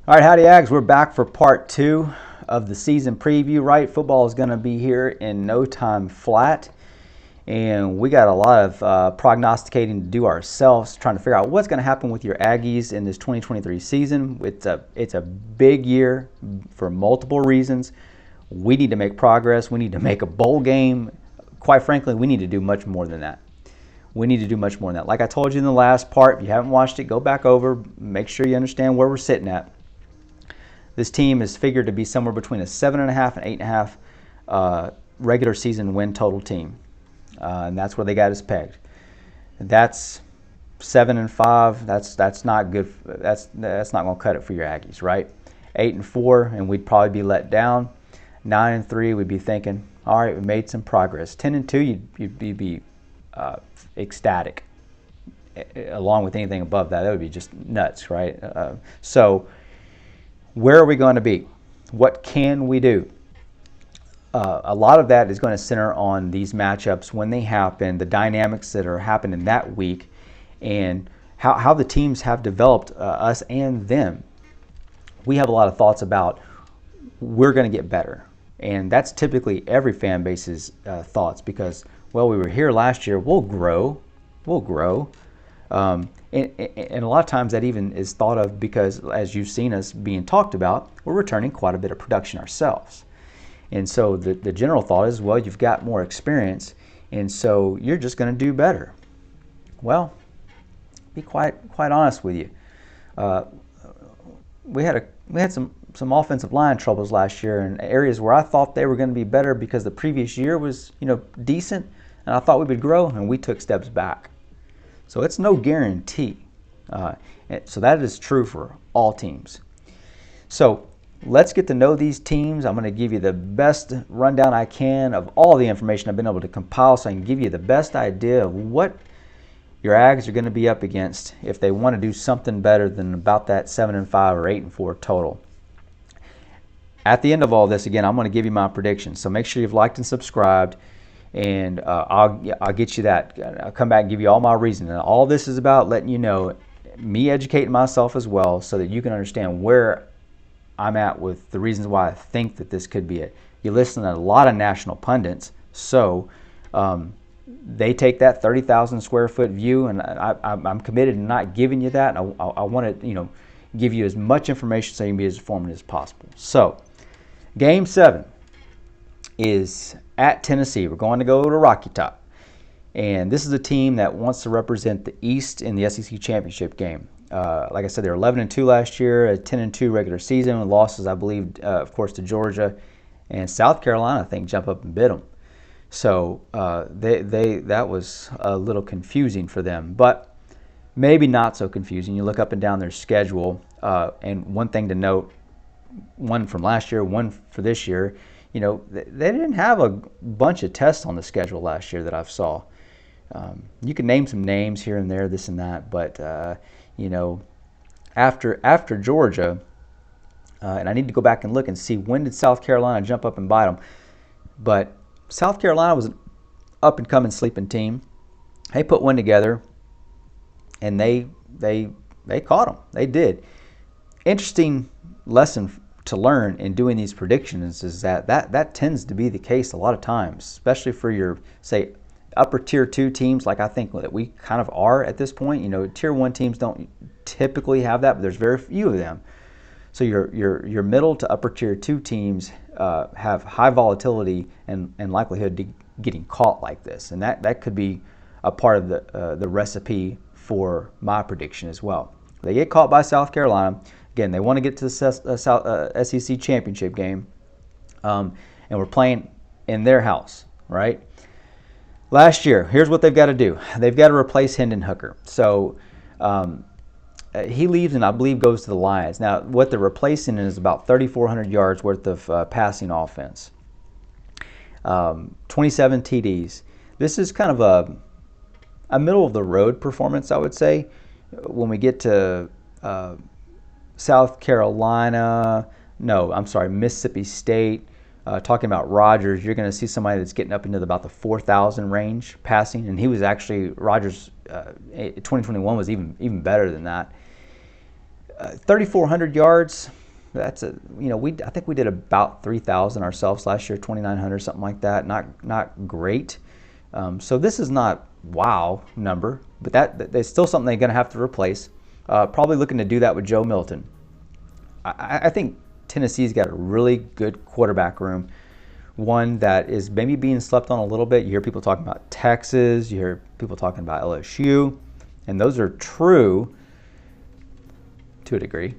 All right, howdy Aggs. We're back for part two of the season preview, right? Football is going to be here in no time flat, and we got a lot of prognosticating to do ourselves, trying to figure out what's going to happen with your Aggies in this 2023 season. It's a big year for multiple reasons. We need to make progress. We need to make a bowl game. Quite frankly, we need to do much more than that. We need to do much more than that. Like I told you in the last part, if you haven't watched it, go back over, make sure you understand where we're sitting at. This team is figured to be somewhere between a 7.5 and 8.5 regular season win total team, and that's where they got us pegged. That's 7-5. That's not good. That's not going to cut it for your Aggies, right? 8-4, and we'd probably be let down. 9-3, we'd be thinking, all right, we made some progress. 10-2, you'd be ecstatic. Along with anything above that, that would be just nuts, right? So. Where are we going to be? What can we do? A lot of that is going to center on these matchups when they happen, the dynamics that are happening that week, and how the teams have developed, us and them. We have a lot of thoughts about we're going to get better. And that's typically every fan base's thoughts because, well, we were here last year. We'll grow. We'll grow. And a lot of times that even is thought of because, as you've seen us being talked about, we're returning quite a bit of production ourselves. And so the general thought is, well, you've got more experience, and so you're just going to do better. Well, be quite honest with you. We had some offensive line troubles last year in areas where I thought they were going to be better because the previous year was decent, and I thought we would grow, and we took steps back. So it's no guarantee. So that is true for all teams. So let's get to know these teams. I'm going to give you the best rundown I can of all the information I've been able to compile so I can give you the best idea of what your Aggies are going to be up against if they want to do something better than about that 7-5 or 8-4 total. At the end of all this, again, I'm going to give you my predictions. So make sure you've liked and subscribed. And I'll get you that. I'll come back and give you all my reasoning. And all this is about letting you know, me educating myself as well so that you can understand where I'm at with the reasons why I think that this could be it. You listen to a lot of national pundits, so they take that 30,000 square foot view, and I'm committed to not giving you that. I want to give you as much information so you can be as informative as possible. So, Game 7 is at Tennessee. We're going to go to Rocky Top. And this is a team that wants to represent the East in the SEC championship game. Like I said, they were 11-2 last year, a 10-2 regular season, with losses, I believe, of course, to Georgia and South Carolina. I think jump up and bit them. So that was a little confusing for them, but maybe not so confusing. You look up and down their schedule, and one thing to note, one from last year, one for this year. They didn't have a bunch of tests on the schedule last year that I've saw. You can name some names here and there, this and that, but after Georgia, and I need to go back and look and see when did South Carolina jump up and bite them. But South Carolina was an up and coming sleeping team. They put one together, and they caught them. They did. Interesting lesson to learn in doing these predictions is that tends to be the case a lot of times, especially for your, say, upper tier 2 teams, like I think that we kind of are at this point. Tier 1 teams don't typically have that, but there's very few of them. So your middle to upper tier 2 teams have high volatility and likelihood to getting caught like this, and that could be a part of the recipe for my prediction as well. They get caught by South Carolina. Again, they want to get to the SEC championship game, and we're playing in their house, right? Last year, here's what they've got to do. They've got to replace Hendon Hooker. So he leaves and I believe goes to the Lions. Now, what they're replacing is about 3,400 yards worth of passing offense, 27 TDs. This is kind of a middle-of-the-road performance, I would say. When we get to Mississippi State, talking about Rodgers, you're going to see somebody that's getting up into about the 4,000 range passing, and he was actually, Rodgers, 2021 was even better than that. 3,400 yards. That's I think we did about 3,000 ourselves last year, 2,900, something like that. Not great. So this is not wow number, but that's still something they're going to have to replace. Probably looking to do that with Joe Milton. I think Tennessee's got a really good quarterback room. One that is maybe being slept on a little bit. You hear people talking about Texas. You hear people talking about LSU. And those are true to a degree,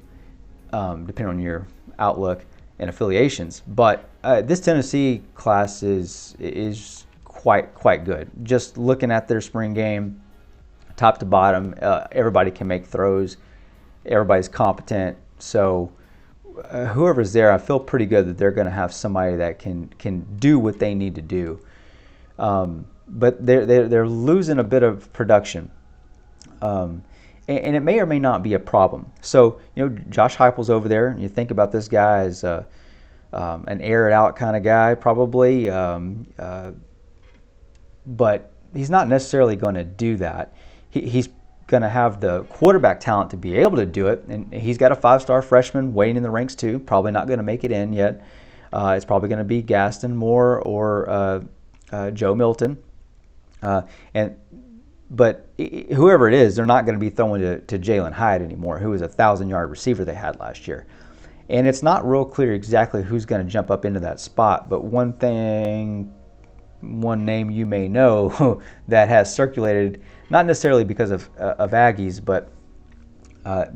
depending on your outlook and affiliations. But this Tennessee class is quite good. Just looking at their spring game, top to bottom, everybody can make throws. Everybody's competent. So whoever's there, I feel pretty good that they're going to have somebody that can do what they need to do. But they're losing a bit of production, and it may or may not be a problem. So Josh Heupel's over there, and you think about this guy as an air it out kind of guy, probably, but he's not necessarily going to do that. He's going to have the quarterback talent to be able to do it, and he's got a 5-star freshman waiting in the ranks too. Probably not going to make it in yet. It's probably going to be Gaston Moore or Joe Milton, but whoever it is, they're not going to be throwing to Jalen Hyatt anymore, who was a 1,000-yard receiver they had last year. And it's not real clear exactly who's going to jump up into that spot. But one name you may know that has circulated, not necessarily because of Aggies, but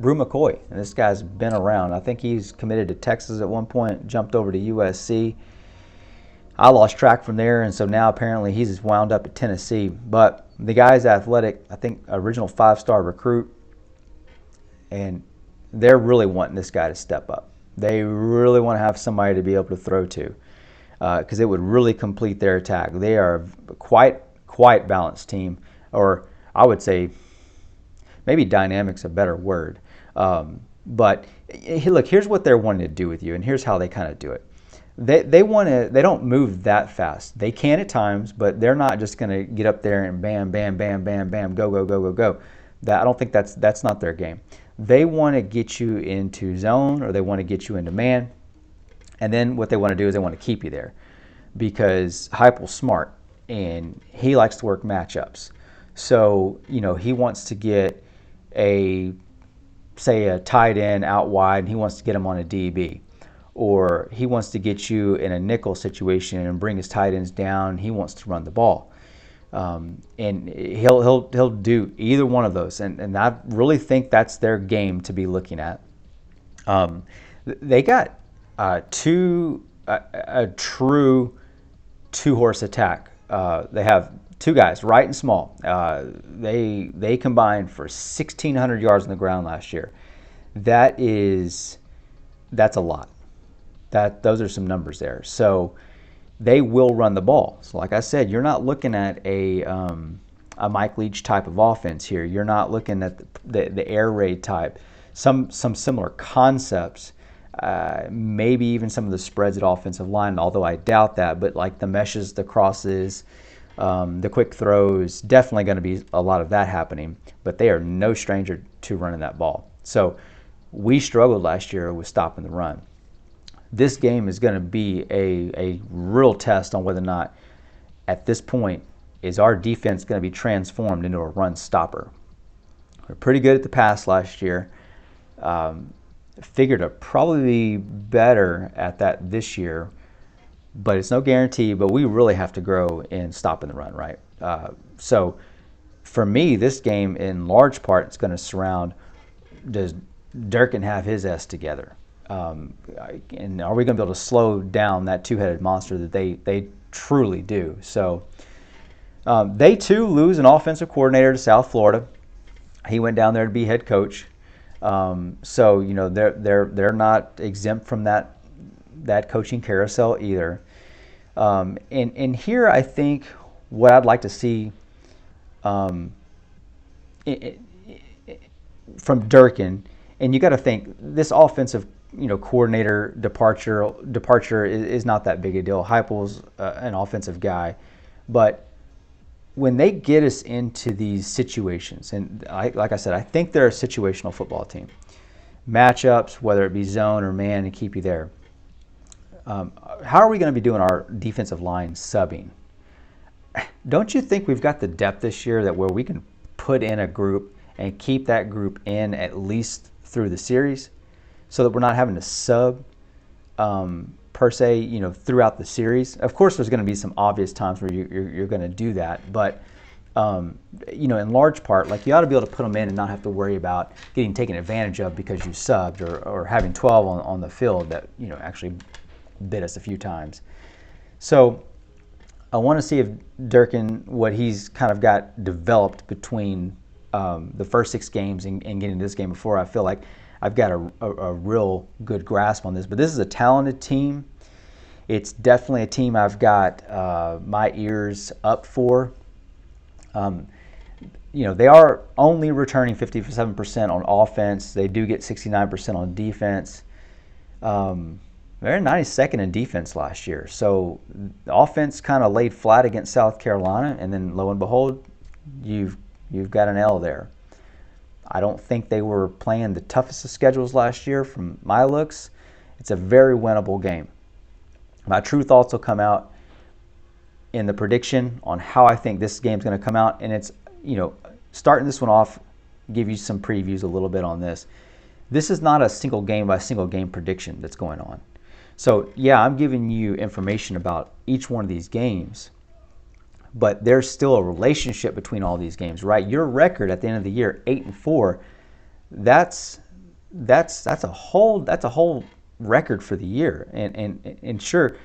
Brew McCoy. And this guy's been around. I think he's committed to Texas at one point, jumped over to USC. I lost track from there, and so now apparently he's wound up at Tennessee. But the guy's athletic. I think original 5-star recruit, and they're really wanting this guy to step up. They really want to have somebody to be able to throw to, because it would really complete their attack. They are quite balanced team, or I would say maybe dynamic's a better word. But look, here's what they're wanting to do with you, and here's how they kind of do it. They don't move that fast. They can at times, but they're not just going to get up there and bam, bam, bam, bam, bam, go, go, go, go, go. I don't think that's not their game. They want to get you into zone, or they want to get you into man. And then what they want to do is they want to keep you there, because Heupel's smart and he likes to work matchups. So, he wants to get a tight end out wide, and he wants to get him on a DB. Or he wants to get you in a nickel situation and bring his tight ends down. He wants to run the ball. And he'll do either one of those. And I really think that's their game to be looking at. They got a true two-horse attack. They have two guys, Wright and Small. They combined for 1,600 yards on the ground last year. That's a lot. Those are some numbers there. So they will run the ball. So like I said, you're not looking at a Mike Leach type of offense here. You're not looking at the air raid type. Some similar concepts, maybe even some of the spreads at offensive line, although I doubt that. But like the meshes, the crosses, the quick throws, definitely going to be a lot of that happening. But they are no stranger to running that ball. So we struggled last year with stopping the run. This game is going to be a real test on whether or not, at this point, is our defense going to be transformed into a run stopper. We're pretty good at the pass last year. Figured to probably be better at that this year, but it's no guarantee. But we really have to grow in stopping the run, right? So for me, this game in large part is going to surround, does Durkin have his S together? And are we going to be able to slow down that two-headed monster that they truly do? So they too lose an offensive coordinator to South Florida. He went down there to be head coach. So they're not exempt from that coaching carousel either. And here I think what I'd like to see from Durkin, and you got to think this offensive coordinator departure is not that big a deal. Heupel's an offensive guy, but when they get us into these situations, and like I said, I think they're a situational football team. matchups, whether it be zone or man, and keep you there. How are we going to be doing our defensive line subbing? Don't you think we've got the depth this year that where we can put in a group and keep that group in at least through the series, so that we're not having to sub per se, throughout the series? Of course, there's going to be some obvious times where you're going to do that, but in large part, like, you ought to be able to put them in and not have to worry about getting taken advantage of because you subbed, or having 12 on the field that actually bit us a few times. So I want to see if Durkin, what he's kind of got developed between the first 6 games and getting this game before. I feel like I've got a real good grasp on this. But this is a talented team. It's definitely a team I've got my ears up for. They are only returning 57% on offense. They do get 69% on defense. They're 92nd in defense last year. So the offense kind of laid flat against South Carolina, and then lo and behold, you've got an L there. I don't think they were playing the toughest of schedules last year from my looks. It's a very winnable game. My true thoughts will come out in the prediction on how I think this game's going to come out, and it's, starting this one off, give you some previews a little bit on this. This is not a single game by single game prediction that's going on. So, yeah, I'm giving you information about each one of these games, but there's still a relationship between all these games, right? Your record at the end of the year, 8-4, that's a whole record for the year. And sure,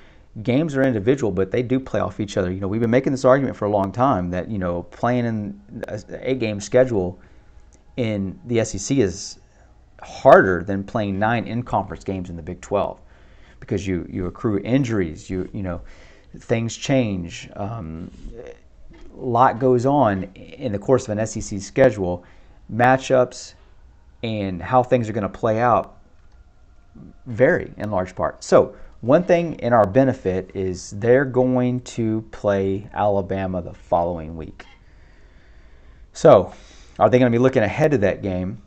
games are individual, but they do play off each other. We've been making this argument for a long time that playing in an 8-game schedule in the SEC is harder than playing 9 in-conference games in the Big 12. Because you accrue injuries, things change, a lot goes on in the course of an SEC schedule. Matchups and how things are going to play out vary in large part. So one thing in our benefit is they're going to play Alabama the following week. So are they going to be looking ahead to that game,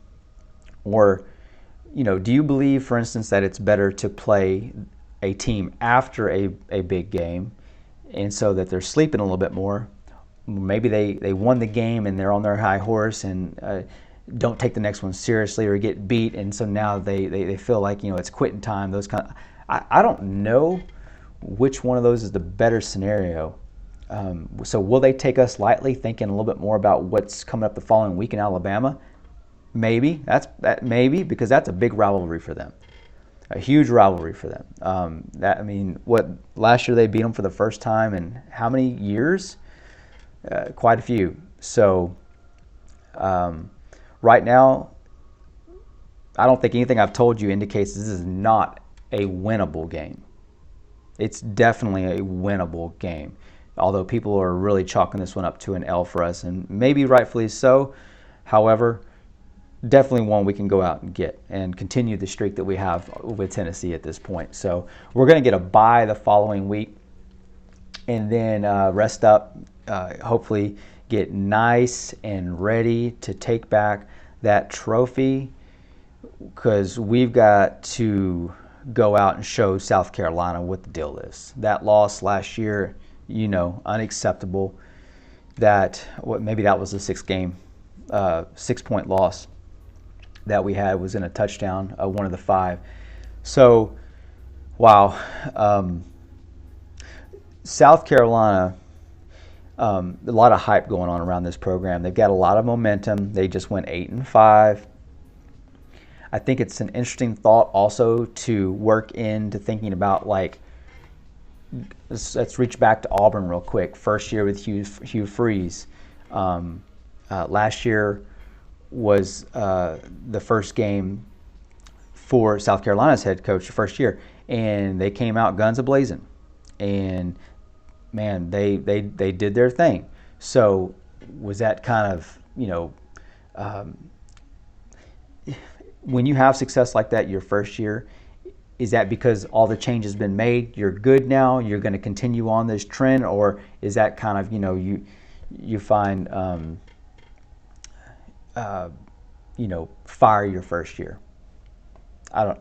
or do you believe, for instance, that it's better to play a team after a big game, and so that they're sleeping a little bit more? Maybe they won the game and they're on their high horse and don't take the next one seriously, or get beat, and so now they feel like it's quitting time. Those kind of, I don't know which one of those is the better scenario. So will they take us lightly, thinking a little bit more about what's coming up the following week in Alabama? Maybe maybe, because that's a big rivalry for them, a huge rivalry for them. What last year they beat them for the first time in how many years? Quite a few. So right now, I don't think anything I've told you indicates this is not a winnable game. It's definitely a winnable game, although people are really chalking this one up to an L for us, and maybe rightfully so. However, definitely one we can go out and get and continue the streak that we have with Tennessee at this point. So we're going to get a bye the following week, and then rest up, hopefully get nice and ready to take back that trophy, because we've got to go out and show South Carolina what the deal is. That loss last year, unacceptable. Maybe that was the 6-point loss that we had, was in a touchdown, one of the 5. So, wow. South Carolina, a lot of hype going on around this program. They've got a lot of momentum. They just went 8-5. I think it's an interesting thought also to work into thinking about, like, let's reach back to Auburn real quick. First year with Hugh Freeze. Last year was the first game for South Carolina's head coach, the first year, and they came out guns a-blazing, and man, they did their thing. So was that kind of, when you have success like that your first year, is that because all the change has been made, you're good now, you're going to continue on this trend, or is that kind of, you find fire your first year? I don't.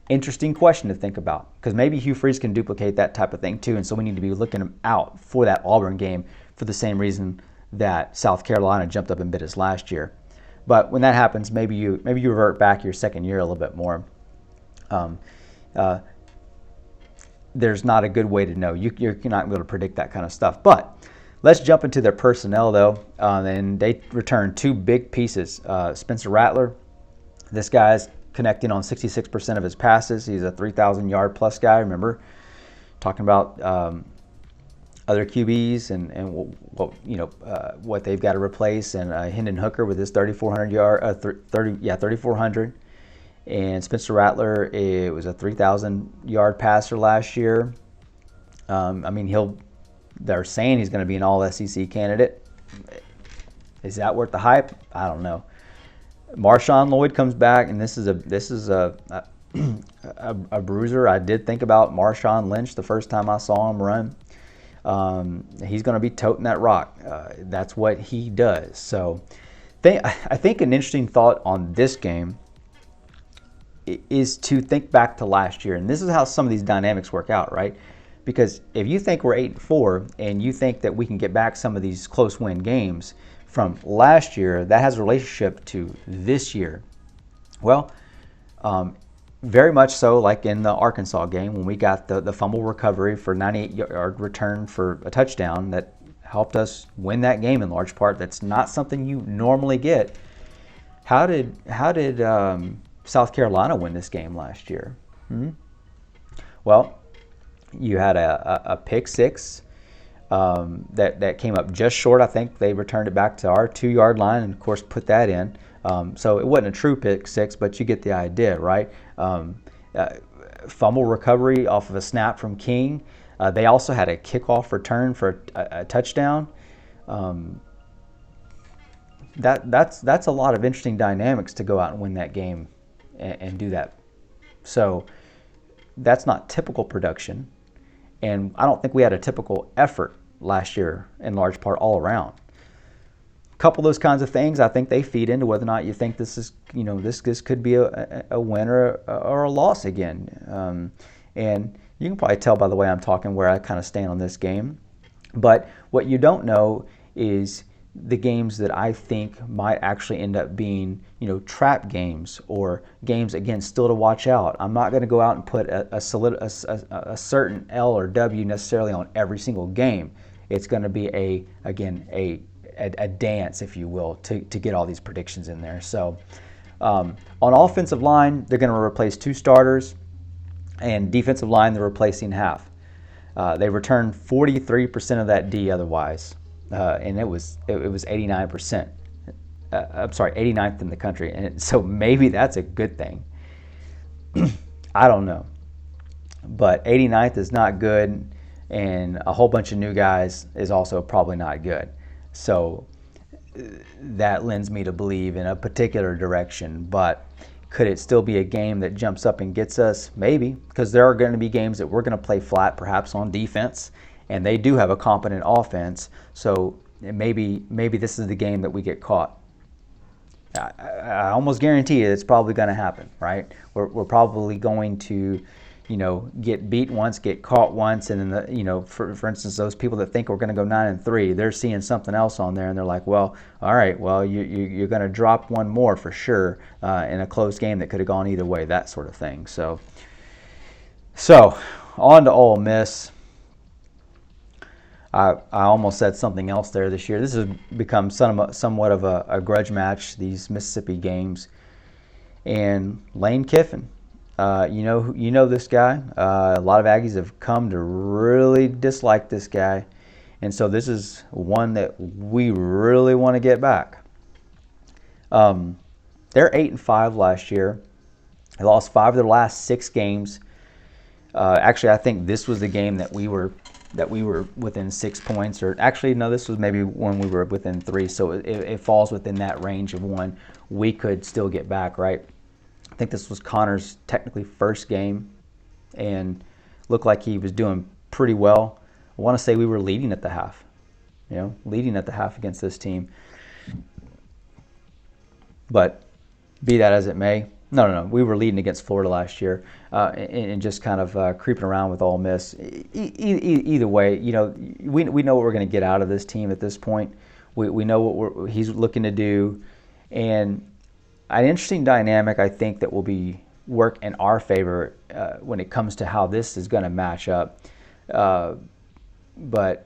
Interesting question to think about, because maybe Hugh Freeze can duplicate that type of thing too, and so we need to be looking out for that Auburn game for the same reason that South Carolina jumped up and bit us last year. But when that happens, maybe you revert back your second year a little bit more. There's not a good way to know. You're not able to predict that kind of stuff. But let's jump into their personnel, though. And they returned two big pieces. Spencer Rattler, this guy's connecting on 66% of his passes. He's a 3,000-yard plus guy. Remember, talking about other QBs and what they've got to replace. And Hendon Hooker with his 3,400. And Spencer Rattler, it was a 3,000-yard passer last year. They're saying he's going to be an All-SEC candidate. Is that worth the hype? I don't know. Marshawn Lloyd comes back, and this is a bruiser. I did think about Marshawn Lynch the first time I saw him run. He's going to be toting that rock. That's what he does. So I think an interesting thought on this game is to think back to last year. And this is how some of these dynamics work out, right? Because if you think we're 8-4 and you think that we can get back some of these close win games from last year, that has a relationship to this year. Well, very much so, like in the Arkansas game when we got the fumble recovery for 98-yard return for a touchdown that helped us win that game in large part. That's not something you normally get. How did South Carolina win this game last year? Well, you had a pick six that came up just short. I think they returned it back to our 2-yard line and, of course, put that in. So it wasn't a true pick six, but you get the idea, right? Fumble recovery off of a snap from King. They also had a kickoff return for a touchdown. That's a lot of interesting dynamics to go out and win that game and do that. So that's not typical production. And I don't think we had a typical effort last year in large part all around. A couple of those kinds of things, I think they feed into whether or not you think this is, this could be a win or a loss again. And you can probably tell by the way I'm talking where I kind of stand on this game. But what you don't know is the games that I think might actually end up being, trap games or games, again, still to watch out. I'm not going to go out and put a certain L or W necessarily on every single game. It's going to be a dance, if you will, to get all these predictions in there. So on offensive line, they're going to replace 2 starters, and defensive line, they're replacing half. They returned 43% of that D otherwise. And it was 89%. I'm sorry, 89th in the country, and so maybe that's a good thing. I don't know, but 89th is not good, and a whole bunch of new guys is also probably not good. So that lends me to believe in a particular direction. But could it still be a game that jumps up and gets us? Maybe, because there are going to be games that we're going to play flat, perhaps on defense. And they do have a competent offense, so maybe this is the game that we get caught. I almost guarantee you it's probably going to happen, right? We're probably going to, get beat once, get caught once, and then for instance, those people that think we're going to go 9-3, they're seeing something else on there, and they're like, well, all right, well, you're going to drop one more for sure in a close game that could have gone either way, that sort of thing. So on to Ole Miss. I almost said something else there this year. This has become somewhat of a grudge match, these Mississippi games. And Lane Kiffin, you know this guy. A lot of Aggies have come to really dislike this guy. And so this is one that we really want to get back. They're 8-5 last year. They lost 5 of their last 6 games. Actually, I think this was the game that we were within 6 points, or actually, no, this was maybe when we were within 3, so it falls within that range of one we could still get back, right? I think this was Connor's technically first game, and looked like he was doing pretty well. I want to say we were leading at the half, against this team. But be that as it may, No, no, no. We were leading against Florida last year, and just kind of creeping around with Ole Miss. Either way, we know what we're going to get out of this team at this point. We know what he's looking to do, and an interesting dynamic I think that will be work in our favor when it comes to how this is going to match up. But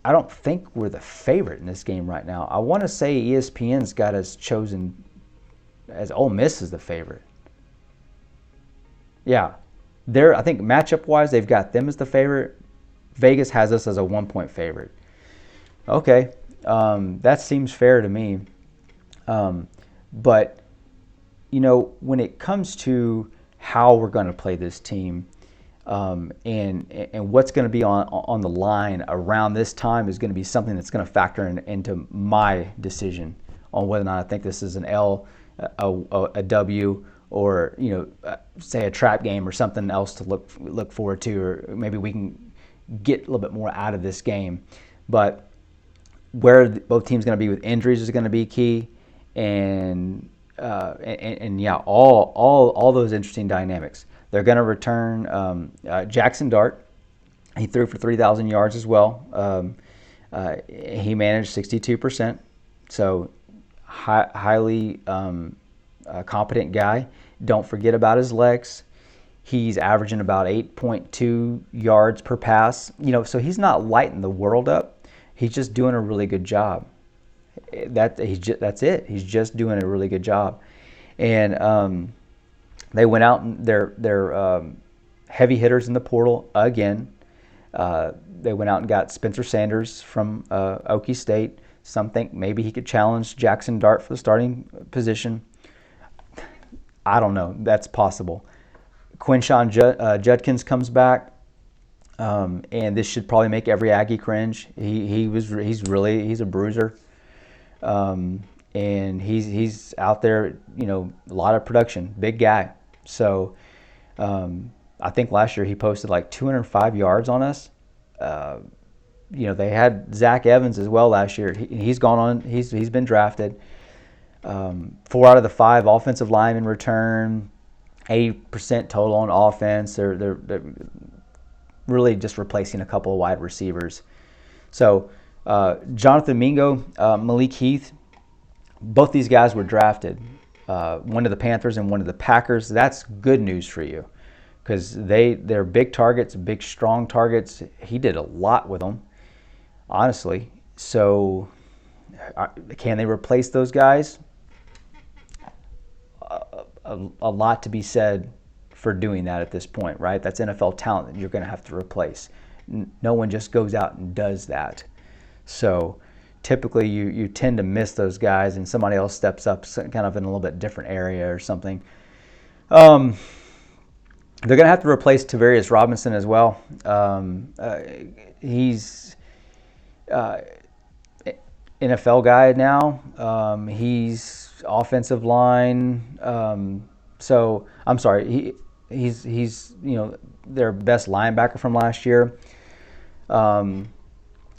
I don't think we're the favorite in this game right now. I want to say ESPN's got us chosen as Ole Miss is the favorite. Yeah, I think matchup wise, they've got them as the favorite. Vegas has us as a 1-point favorite. Okay, that seems fair to me. But when it comes to how we're going to play this team, and what's going to be on the line around this time is going to be something that's going to factor into my decision on whether or not I think this is an L, a W, or say a trap game or something else to look forward to, or maybe we can get a little bit more out of this game. But where both teams going to be with injuries is going to be key, and yeah, all those interesting dynamics. They're going to return Jackson Dart. He threw for 3,000 yards as well. He managed 62%, so highly competent guy. Don't forget about his legs. He's averaging about 8.2 yards per pass. So he's not lighting the world up. He's just doing a really good job. That's it. He's just doing a really good job. And they went out and they're heavy hitters in the portal again. They went out and got Spencer Sanders from Okie State. Some think maybe he could challenge Jackson Dart for the starting position. I don't know. That's possible. Quinshawn Judkins comes back, and this should probably make every Aggie cringe. He's a bruiser, and he's out there. A lot of production, big guy. So I think last year he posted like 205 yards on us. They had Zach Evans as well last year. He's gone on. He's been drafted. 4 out of the 5 offensive linemen return. 80% total on offense. They're really just replacing a couple of wide receivers. So Jonathan Mingo, Malik Heath, both these guys were drafted. One to the Panthers and one to the Packers. That's good news for you because they're big targets, big strong targets. He did a lot with them, honestly. So can they replace those guys? A lot to be said for doing that at this point, right? That's NFL talent that you're going to have to replace. No one just goes out and does that. So typically you tend to miss those guys and somebody else steps up kind of in a little bit different area or something. They're going to have to replace Tavarius Robinson as well. He's NFL guy now. He's offensive line. So I'm sorry. He's their best linebacker from last year.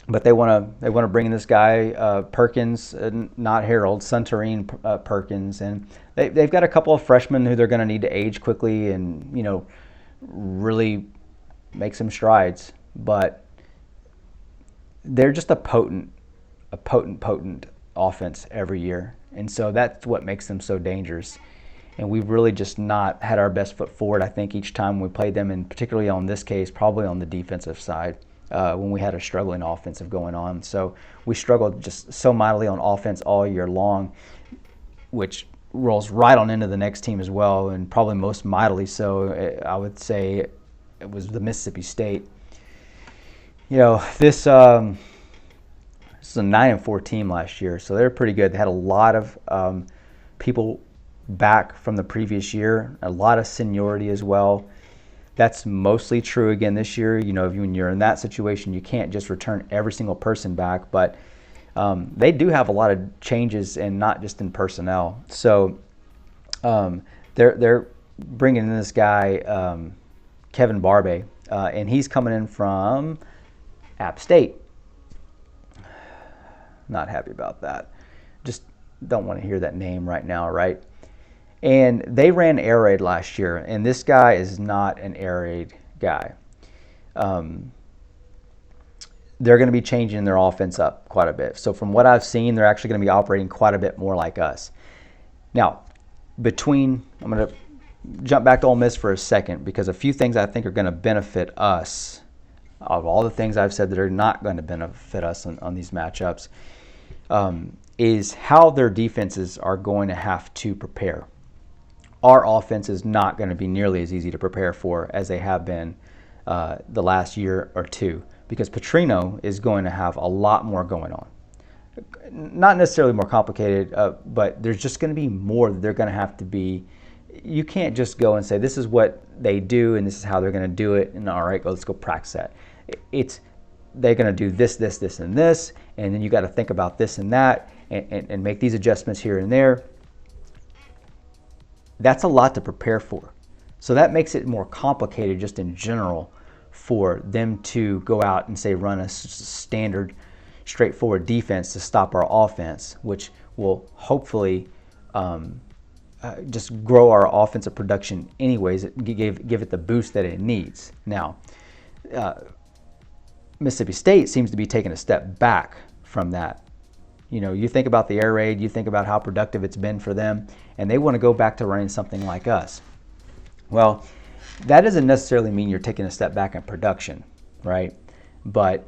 But they want to bring in this guy Perkins, not Harold, Suntarine Perkins, and they've got a couple of freshmen who they're going to need to age quickly and really make some strides. But they're just a potent offense every year, and so that's what makes them so dangerous. And we've really just not had our best foot forward, I think, each time we played them, and particularly on this case, probably on the defensive side. When we had a struggling offensive going on. So we struggled just so mightily on offense all year long, which rolls right on into the next team as well, and probably most mightily so, I would say, it was the Mississippi State. This is a 9-4 team last year, so they're pretty good. They had a lot of people back from the previous year, a lot of seniority as well. That's mostly true again this year. When you're in that situation, you can't just return every single person back. But they do have a lot of changes, and not just in personnel. So they're bringing in this guy Kevin Barbe, and he's coming in from App State. Not happy about that. Just don't want to hear that name right now, right? And they ran air raid last year, and this guy is not an air raid guy. They're going to be changing their offense up quite a bit. So from what I've seen, they're actually going to be operating quite a bit more like us. Now, I'm going to jump back to Ole Miss for a second, because a few things I think are going to benefit us, of all the things I've said that are not going to benefit us on these matchups, is how their defenses are going to have to prepare. Our offense is not going to be nearly as easy to prepare for as they have been the last year or two, because Petrino is going to have a lot more going on. Not necessarily more complicated, but there's just going to be more that they're going to have to be. You can't just go and say, this is what they do and this is how they're going to do it, and all right, let's go practice that. They're going to do this, this, this, and this, and then you got to think about this and that, and make these adjustments here and there. That's a lot to prepare for. So that makes it more complicated just in general for them to go out and say run a standard, straightforward defense to stop our offense, which will hopefully just grow our offensive production anyways, give it the boost that it needs. Now, Mississippi State seems to be taking a step back from that. You know, you think about the air raid, you think about how productive it's been for them, and they want to go back to running something like us. Well, that doesn't necessarily mean you're taking a step back in production, right? But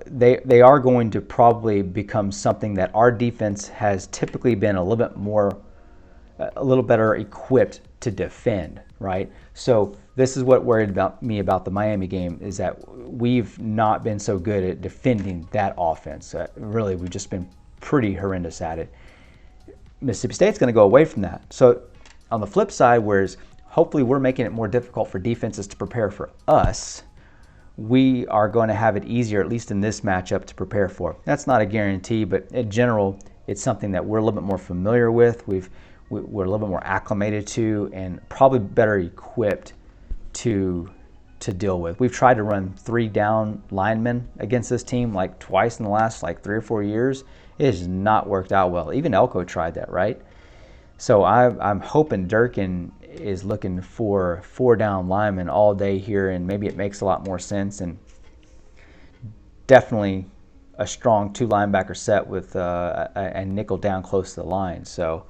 they are going to probably become something that our defense has typically been a little better equipped to defend, right? So this is what worried me about the Miami game, is that we've not been so good at defending that offense. Really, we've just been pretty horrendous at it. Mississippi State's going to go away from that. So on the flip side, whereas hopefully we're making it more difficult for defenses to prepare for us, we are going to have it easier, at least in this matchup, to prepare for. That's not a guarantee, but in general, it's something that we're a little bit more familiar with. We're a little bit more acclimated to, and probably better equipped to deal with. We've tried to run 3 down linemen against this team like twice in the last 3 or 4 years. It has not worked out well. Even Elko tried that, right? So I'm hoping Durkin is looking for 4 down linemen all day here, and maybe it makes a lot more sense, and definitely a strong 2 linebacker set with a nickel down close to the line. So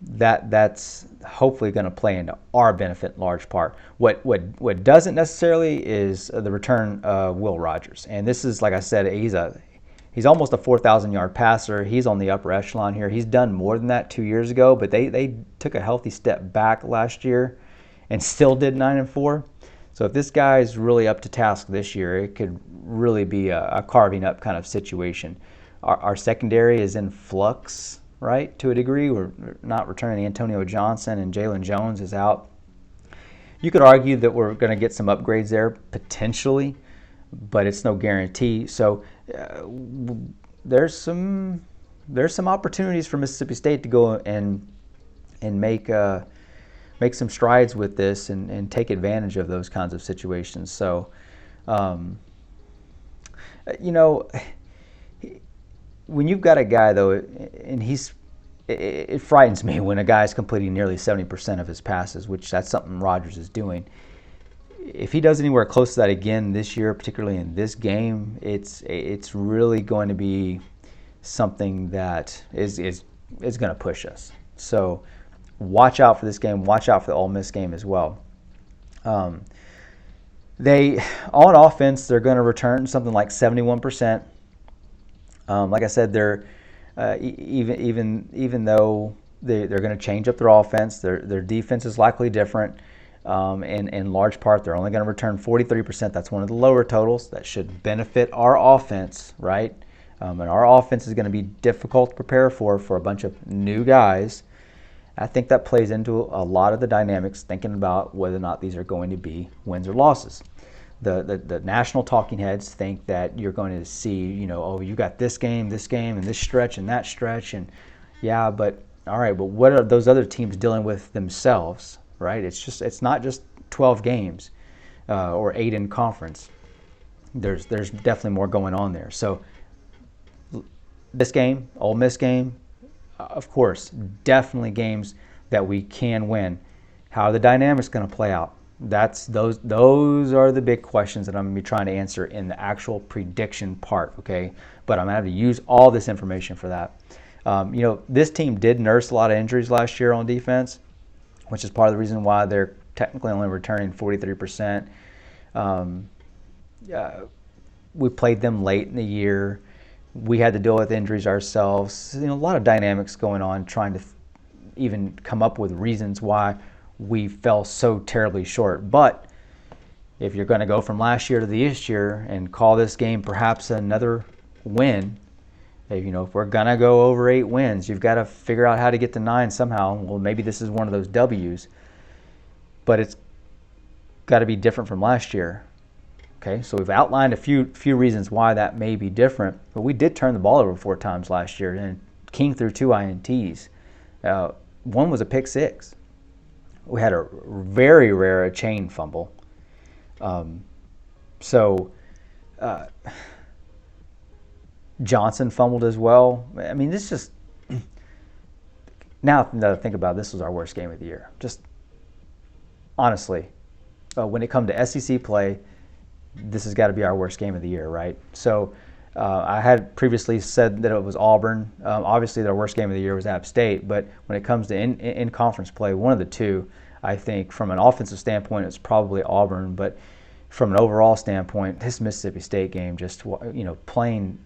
that's hopefully going to play into our benefit in large part. What doesn't necessarily is the return of Will Rogers, and this is, like I said, he's almost a 4,000-yard passer. He's on the upper echelon here. He's done more than that 2 years ago, but they took a healthy step back last year and still did 9-4. So if this guy's really up to task this year, it could really be a carving up kind of situation. Our secondary is in flux, right, to a degree. We're not returning Antonio Johnson, and Jalen Jones is out. You could argue that we're going to get some upgrades there potentially, but it's no guarantee. So there's some opportunities for Mississippi State to go and make some strides with this and take advantage of those kinds of situations. So when you've got a guy, though, and it frightens me when a guy's completing nearly 70% of his passes, which that's something Rogers is doing. If he does anywhere close to that again this year, particularly in this game, it's really going to be something that is going to push us. So watch out for this game. Watch out for the Ole Miss game as well. They on offense, they're going to return something like 71%. Like I said, they're even though they're going to change up their offense, their defense is likely different. And in large part, they're only going to return 43%. That's one of the lower totals. That should benefit our offense, right? And our offense is going to be difficult to prepare for a bunch of new guys. I think that plays into a lot of the dynamics, thinking about whether or not these are going to be wins or losses. The national talking heads think that you're going to see, you got this game, and this stretch, and that stretch. And yeah, but all right, but what are those other teams dealing with themselves, right? It's not just 12 games or 8 in conference. There's definitely more going on there. So this game, Ole Miss game, of course, definitely games that we can win. How are the dynamics going to play out? Those are the big questions that I'm going to be trying to answer in the actual prediction part, okay? But I'm going to have to use all this information for that. This team did nurse a lot of injuries last year on defense, which is part of the reason why they're technically only returning 43%. We played them late in the year. We had to deal with injuries ourselves. A lot of dynamics going on, trying to even come up with reasons why we fell so terribly short. But if you're going to go from last year to this year and call this game perhaps another win, if we're going to go over 8 wins, you've got to figure out how to get to 9 somehow. Well, maybe this is one of those W's, but it's got to be different from last year. Okay, so we've outlined a few reasons why that may be different, but we did turn the ball over 4 times last year, and King threw 2 INTs. One was a pick 6. We had a very rare chain fumble. Johnson fumbled as well. I mean, this just now that I think about it, this was our worst game of the year. Just honestly, when it comes to SEC play, this has got to be our worst game of the year, right? So I had previously said that it was Auburn. Obviously, their worst game of the year was App State, but when it comes to in-conference play, one of the two, I think from an offensive standpoint, it's probably Auburn, but from an overall standpoint, this Mississippi State game, just playing,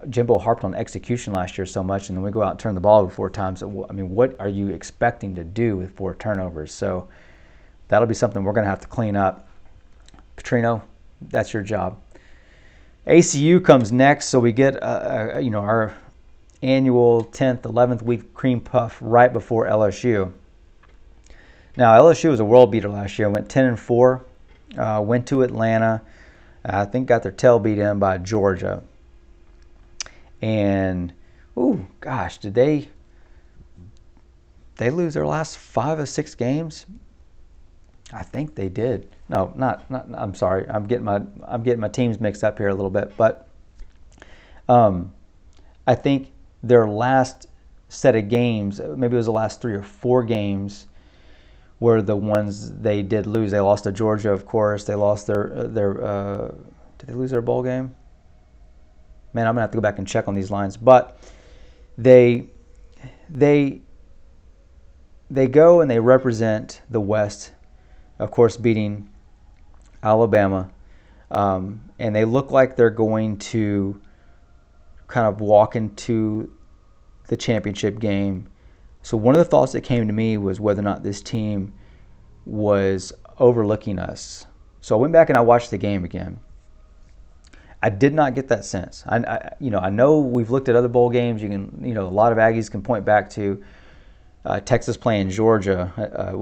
Jimbo harped on execution last year so much, and then we go out and turn the ball over 4 times. I mean, what are you expecting to do with 4 turnovers? So that'll be something we're going to have to clean up. Petrino, that's your job. ACU comes next, so we get our annual 10th, 11th week cream puff right before LSU. Now LSU was a world beater last year. Went 10-4, went to Atlanta. I think got their tail beat in by Georgia. And did they lose their last 5 or 6 games? I think they did. No, not. I'm sorry. I'm getting my teams mixed up here a little bit. But I think their last set of games, maybe it was the last 3 or 4 games, were the ones they did lose. They lost to Georgia, of course. They lost their. Did they lose their bowl game? Man, I'm gonna have to go back and check on these lines. But they go and they represent the West, of course, beating Alabama, and they look like they're going to kind of walk into the championship game. So one of the thoughts that came to me was whether or not this team was overlooking us. So I went back and I watched the game again. I did not get that sense. I know we've looked at other bowl games. You can, a lot of Aggies can point back to Texas playing Georgia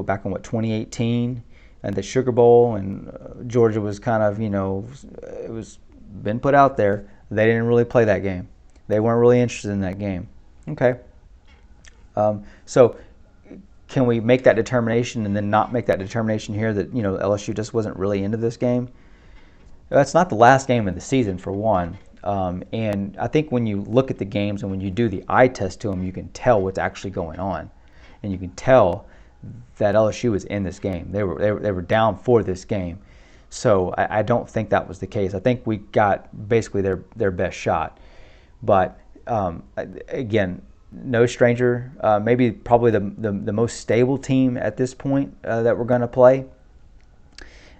back in 2018. And the Sugar Bowl, and Georgia was kind of, it was been put out there. They didn't really play that game. They weren't really interested in that game. Okay. So can we make that determination and then not make that determination here that, LSU just wasn't really into this game? That's not the last game of the season, for one. And I think when you look at the games and when you do the eye test to them, you can tell what's actually going on. And you can tell that LSU was in this game. They were down for this game. So I don't think that was the case. I think we got basically their best shot. But again, no stranger. Probably the most stable team at this point that we're going to play.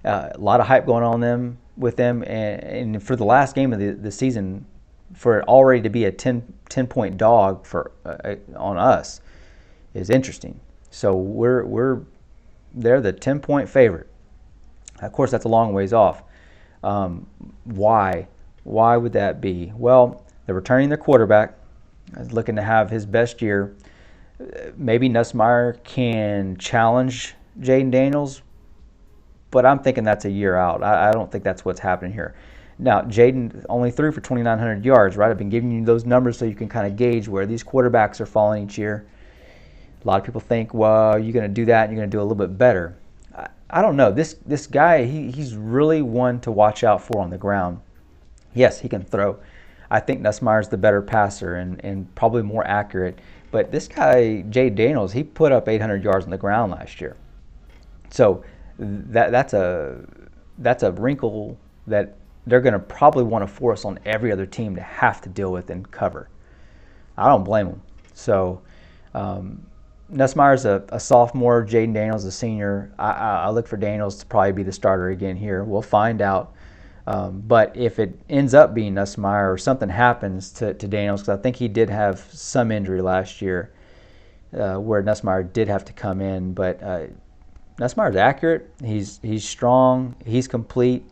A lot of hype going on with them. And for the last game of the season, for it already to be a 10-point dog on us is interesting. So they're the 10-point favorite. Of course, that's a long ways off. Why would that be? Well, they're returning their quarterback, looking to have his best year. Maybe Nussmeier can challenge Jaden Daniels, but I'm thinking that's a year out. I don't think that's what's happening here. Now, Jaden only threw for 2,900 yards, right? I've been giving you those numbers so you can kind of gauge where these quarterbacks are falling each year. A lot of people think, well, you're going to do that and you're going to do a little bit better. I don't know. This guy, he's really one to watch out for on the ground. Yes, he can throw. I think Nussmeier's the better passer and probably more accurate. But this guy, Jay Daniels, he put up 800 yards on the ground last year. So that's a wrinkle that they're going to probably want to force on every other team to have to deal with and cover. I don't blame them. So Nussmeier's a sophomore. Jaden Daniels a senior. I look for Daniels to probably be the starter again here. We'll find out. But if it ends up being Nussmeier or something happens to Daniels, because I think he did have some injury last year where Nussmeier did have to come in. But Nussmeier's accurate. He's strong. He's complete.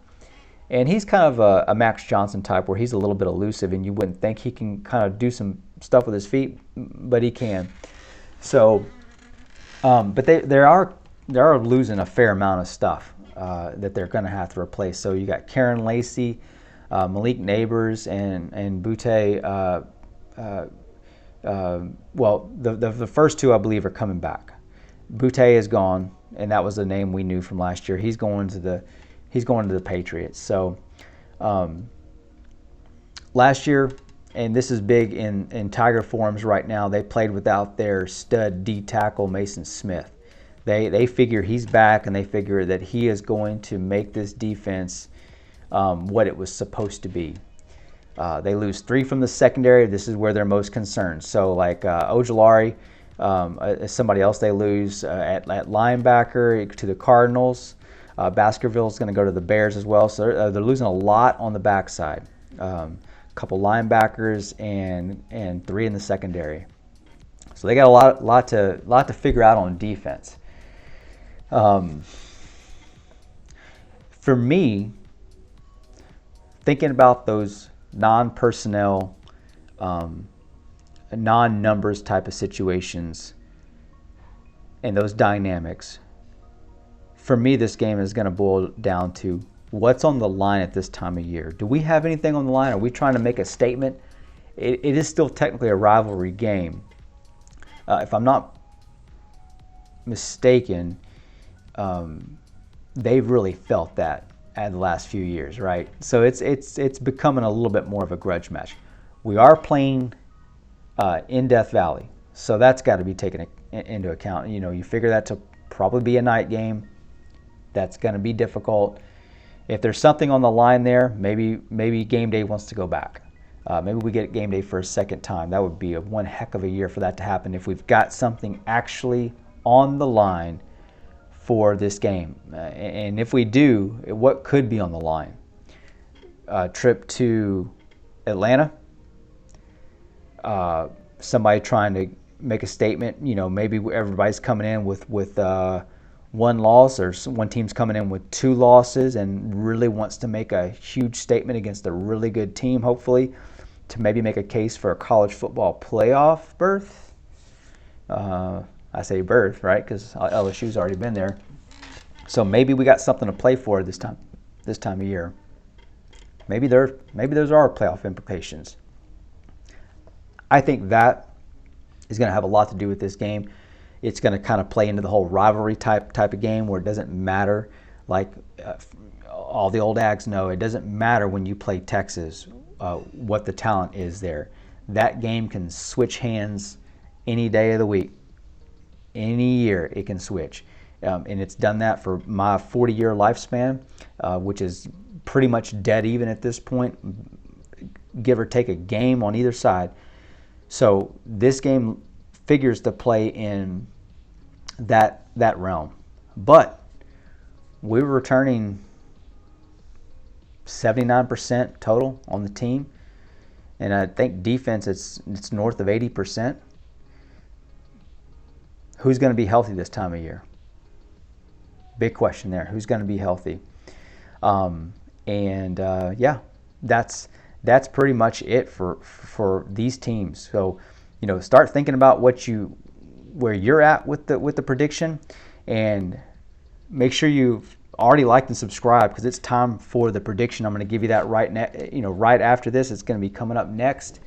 And he's kind of a Max Johnson type where he's a little bit elusive and you wouldn't think he can kind of do some stuff with his feet, but he can. So, but they are losing a fair amount of stuff that they're going to have to replace. So you got Karen Lacey, Malik Neighbors, and Butte. Well, the first two I believe are coming back. Butte is gone, and that was the name we knew from last year. He's going to the Patriots. So last year, and this is big in Tiger forums right now, they played without their stud D tackle Mason Smith. They figure he's back, and they figure that he is going to make this defense what it was supposed to be. They lose 3 from the secondary. This is where they're most concerned. So like Ojulari, somebody else they lose at linebacker to the Cardinals. Baskerville's going to go to the Bears as well. So they're losing a lot on the backside. A couple linebackers and 3 in the secondary. So they got a lot to figure out on defense. For me, thinking about those non-personnel, non-numbers type of situations and those dynamics, for me, this game is going to boil down to what's on the line at this time of year. Do we have anything on the line? Are we trying to make a statement? It is still technically a rivalry game. If I'm not mistaken, they've really felt that in the last few years, right? So it's becoming a little bit more of a grudge match. We are playing in Death Valley, so that's got to be taken into account. You know, you figure that to probably be a night game. That's going to be difficult. If there's something on the line there, maybe game day wants to go back. Maybe we get game day for a second time. That would be one heck of a year for that to happen if we've got something actually on the line for this game. And if we do, what could be on the line? Trip to Atlanta. Somebody trying to make a statement. You know, maybe everybody's coming in with one loss, or one team's coming in with 2 losses and really wants to make a huge statement against a really good team, hopefully, to maybe make a case for a college football playoff berth. I say berth, right, because LSU's already been there. So maybe we got something to play for this time of year. Maybe those are playoff implications. I think that is going to have a lot to do with this game. It's going to kind of play into the whole rivalry type of game where it doesn't matter. Like all the old Aggs know, it doesn't matter when you play Texas what the talent is there. That game can switch hands any day of the week. Any year it can switch. And it's done that for my 40-year lifespan, which is pretty much dead even at this point, give or take a game on either side. So this game figures to play in that realm. But we were returning 79% total on the team, and I think defense it's north of 80%. Who's going to be healthy this time of year? Big question there. Who's going to be healthy? Yeah, that's pretty much it for these teams. So, you know, start thinking about where you're at with the prediction, and make sure you've already liked and subscribed, because it's time for the prediction. I'm going to give you that right after this. It's going to be coming up next.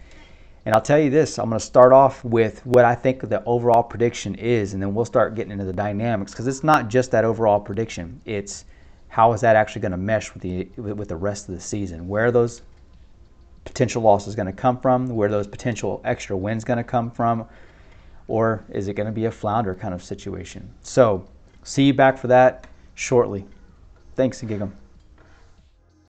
And I'll tell you this, I'm going to start off with what I think the overall prediction is, and then we'll start getting into the dynamics, because it's not just that overall prediction. It's how is that actually going to mesh with the rest of the season? Where are those potential losses going to come from? Where are those potential extra wins going to come from? or is it going to be a flounder kind of situation? So see you back for that shortly. Thanks, Aggies.